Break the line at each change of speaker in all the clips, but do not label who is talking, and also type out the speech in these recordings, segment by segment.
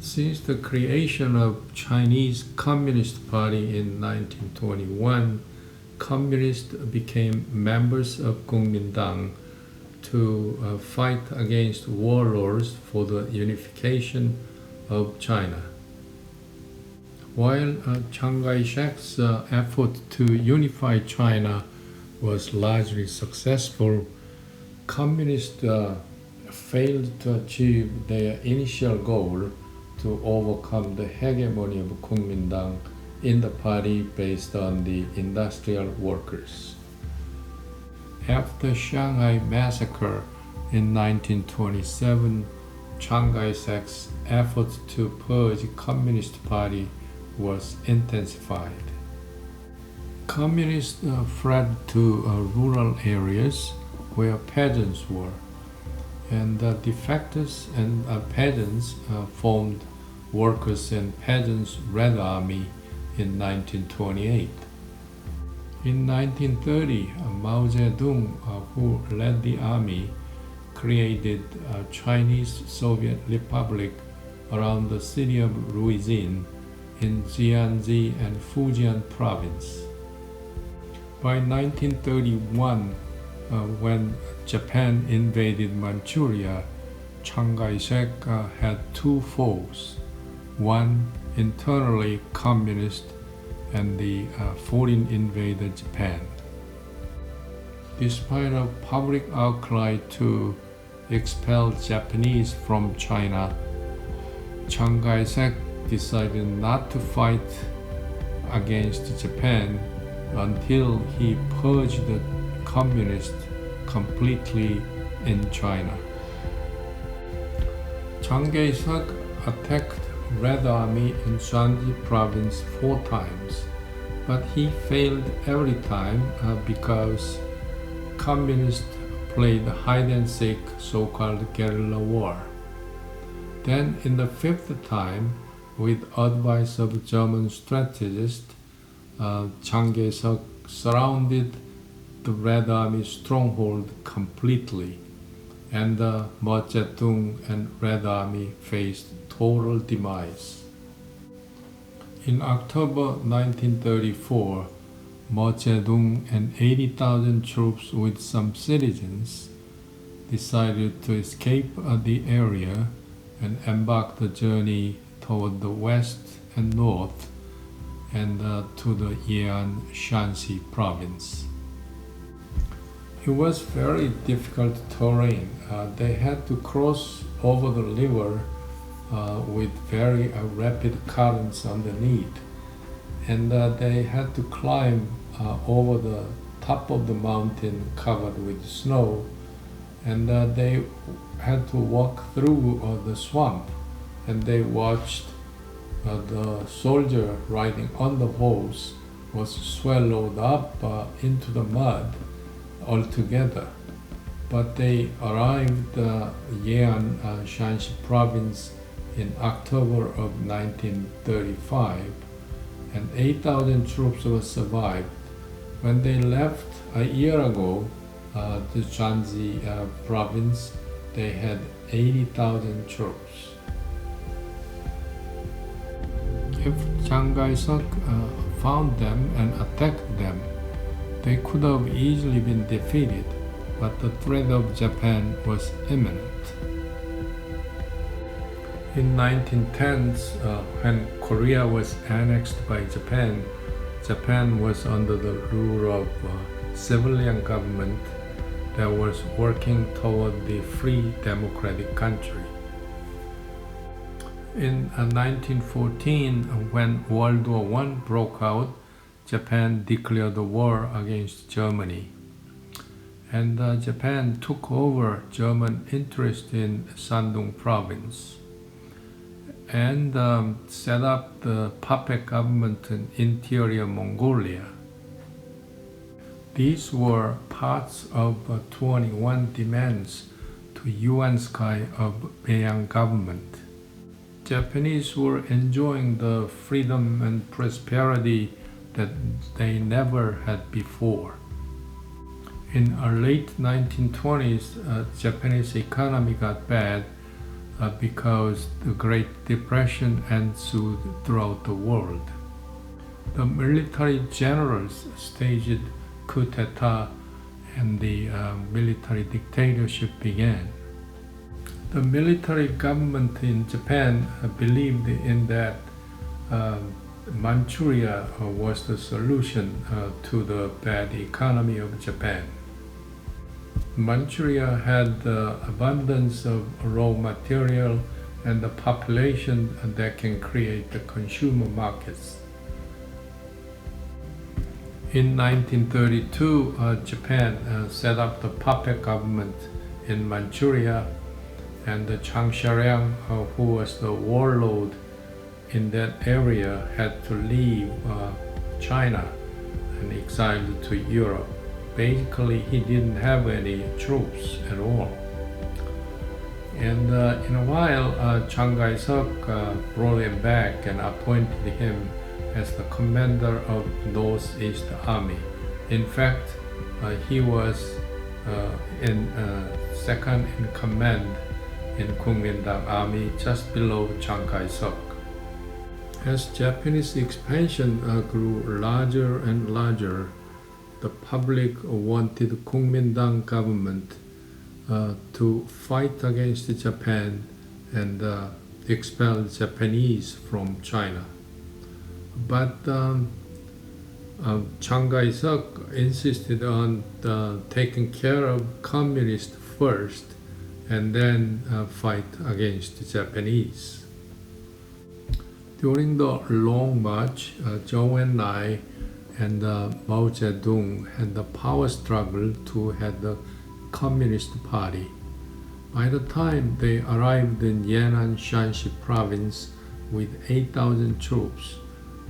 Since the creation of Chinese Communist Party in 1921, communists became members of Kuomintang to fight against warlords for the unification of China. While Chiang Kai-shek's effort to unify China was largely successful, communists failed to achieve their initial goal to overcome the hegemony of Kuomintang in the party based on the industrial workers. After Shanghai Massacre in 1927, Chiang Kai-shek's effort to purge Communist Party was intensified. Communists fled to rural areas where peasants were, and defectors and peasants formed Workers' and Peasants' Red Army in 1928. In 1930, Mao Zedong, who led the army, created a Chinese Soviet Republic around the city of Ruijin in Jiangxi and Fujian province. By 1931, when Japan invaded Manchuria, Chiang Kai-shek had two foes, one internally communist and the foreign invader Japan. Despite a public outcry to expel Japanese from China, Chiang Kai-shek decided not to fight against Japan until he purged the communists completely in China. Chiang Kai-shek attacked Red Army in Jiangxi province 4 times, but he failed every time because communists played hide-and-seek, so-called guerrilla war. Then, in the 5th time, with advice of German strategist, Chiang Kai-shek surrounded the Red Army stronghold completely, and Mao Zedong and Red Army faced total demise. In October 1934, Mao Zedong and 80,000 troops with some citizens decided to escape the area and embark the journey toward the west and north and to the Yanan Shaanxi province. It was very difficult terrain. They had to cross over the river with very rapid currents underneath, and they had to climb over the top of the mountain covered with snow, and they had to walk through the swamp, and they watched the soldier riding on the horse was swallowed up into the mud altogether. But they arrived Yanan Shaanxi province in October of 1935, and 8,000 troops were survived. When they left a year ago, the Jiangxi province, they had 80,000 troops. If Chiang Kai-shek found them and attacked them, they could have easily been defeated, but the threat of Japan was imminent. In 1910s, when Korea was annexed by Japan, Japan was under the rule of a civilian government that was working toward the free democratic country. In 1914, when World War I broke out, Japan declared a war against Germany. And Japan took over German interest in Shandong province and set up the puppet government in interior Mongolia. These were parts of 21 demands to Yuan Sky of Beiyang government. Japanese were enjoying the freedom and prosperity that they never had before. In the late 1920s, Japanese economy got bad because the Great Depression ensued throughout the world. The military generals staged coup d'etat and the military dictatorship began. The military government in Japan believed in that Manchuria was the solution to the bad economy of Japan. Manchuria had the abundance of raw material and the population that can create the consumer markets. In 1932, Japan set up the puppet government in Manchuria, and Chang Kaishek, who was the warlord in that area, had to leave China and exiled to Europe. Basically, he didn't have any troops at all. And in a while, Chang Kaishek brought him back and appointed him as the commander of Northeast Army. In fact, he was second in command in Kuomintang Army, just below Chang Kaishek. As Japanese expansion grew larger and larger, the public wanted Kuomintang government to fight against Japan and expel Japanese from China. But Chang Kaishek insisted on taking care of communists first and then fight against the Japanese. During the Long March, Zhou Enlai and Mao Zedong had the power struggle to head the Communist Party. By the time they arrived in Yanan, Jiangxi province with 8,000 troops,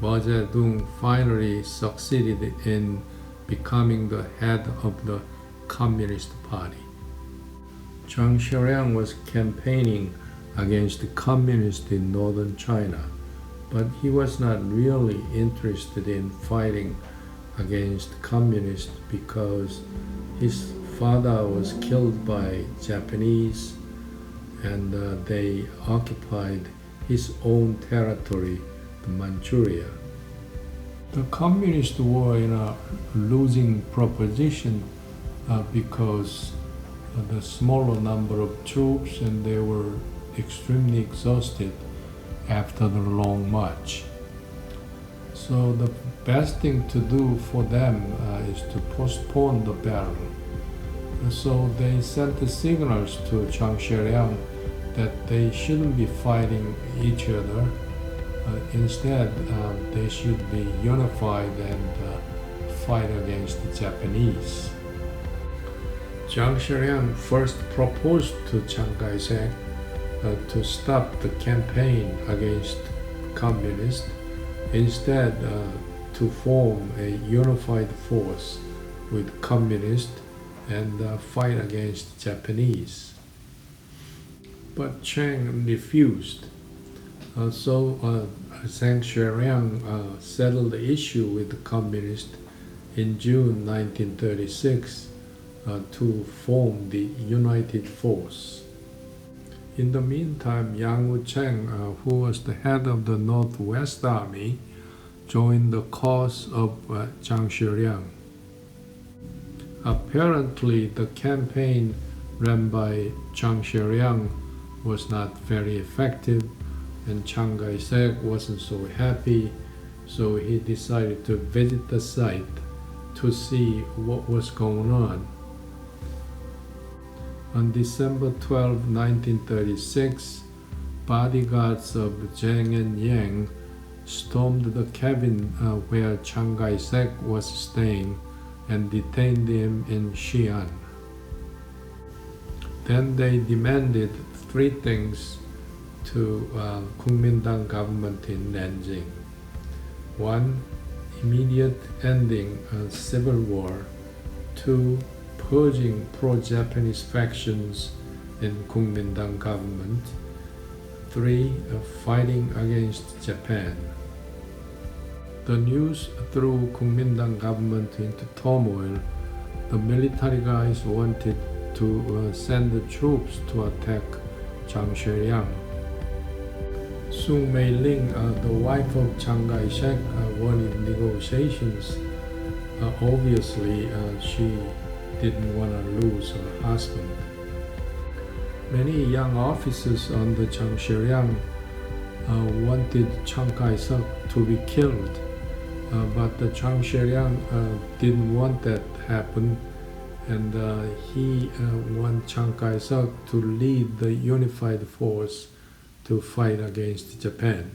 Mao Zedong finally succeeded in becoming the head of the Communist Party. Chang Kaishek was campaigning against the communists in northern China, but he was not really interested in fighting against communists because his father was killed by Japanese and they occupied his own territory, Manchuria. The communists were in a losing proposition because of the smaller number of troops, and they were extremely exhausted after the long march. So the best thing to do for them is to postpone the battle. So they sent the signals to Chang Kaishek that they shouldn't be fighting each other. Instead, they should be unified and fight against the Japanese. Chang Kaishek first proposed to Chang Kaishek to stop the campaign against communists, instead to form a unified force with communists and fight against Japanese. But Chang refused. So Chang Kaishek settled the issue with the communists in June 1936 to form the United Force. In the meantime, Yang Wu-cheng, who was the head of the Northwest Army, joined the cause of Chang Kaishek. Apparently, the campaign run by Chang Kaishek was not very effective, and Chang Kaishek wasn't so happy, so he decided to visit the site to see what was going on. On December 12, 1936, bodyguards of Zheng and Yang stormed the cabin where Chang Kaishek was staying and detained him in Xi'an. Then they demanded three things to Kuomintang government in Nanjing. One, immediate ending of civil war. Two, purging pro-Japanese factions in Kuomintang government. Three, fighting against Japan. The news threw Kuomintang government into turmoil. The military guys wanted to send the troops to attack Chang Kaishek. Sun Mei-ling, the wife of Chang Kaishek, won in negotiations. Obviously, she didn't want to lose her husband. Many young officers under Chang Kaishek wanted Chang Kaishek to be killed, but the Chang Kaishek didn't want that to happen, and he wanted Chang Kaishek to lead the unified force to fight against Japan.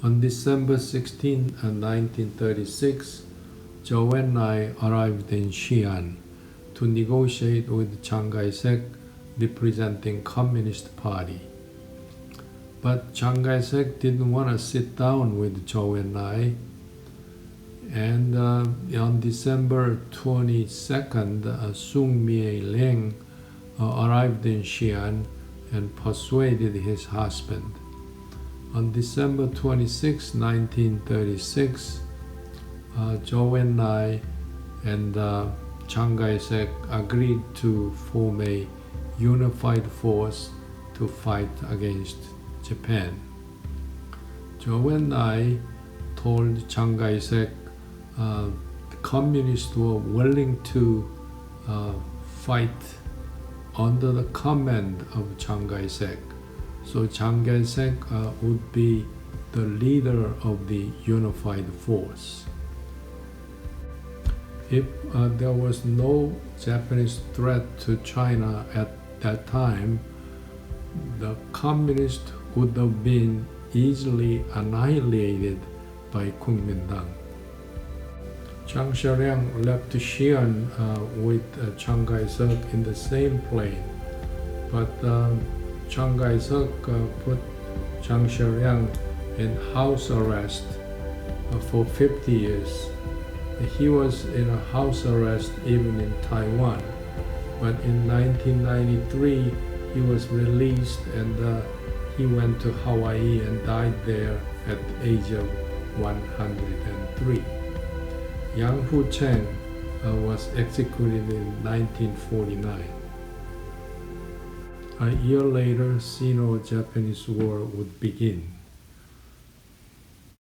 On December 16, 1936, Zhou Enlai arrived in Xi'an to negotiate with Chiang Kai-shek representing Communist Party. But Chiang Kai-shek didn't want to sit down with Zhou Enlai, and on December 22nd, Sun Mei-ling arrived in Xi'an and persuaded his husband. On December 26, 1936, Zhou Enlai and Chiang Kai-shek agreed to form a unified force to fight against Japan. Zhou Enlai told Chiang Kai-shek the communists were willing to fight under the command of Chiang Kai-shek. So Chiang Kai-shek would be the leader of the unified force. If there was no Japanese threat to China at that time, the communists would have been easily annihilated by Kuomintang. Chiang Kaishek left Xi'an with Chiang Kai-shek in the same plane, but Chiang Kai-shek put Chiang Kaishek in house arrest for 50 years. He was in a house arrest even in Taiwan, but in 1993 he was released and he went to Hawaii and died there at the age of 103. Yang Hu-cheng was executed in 1949. A year later, Sino-Japanese War would begin.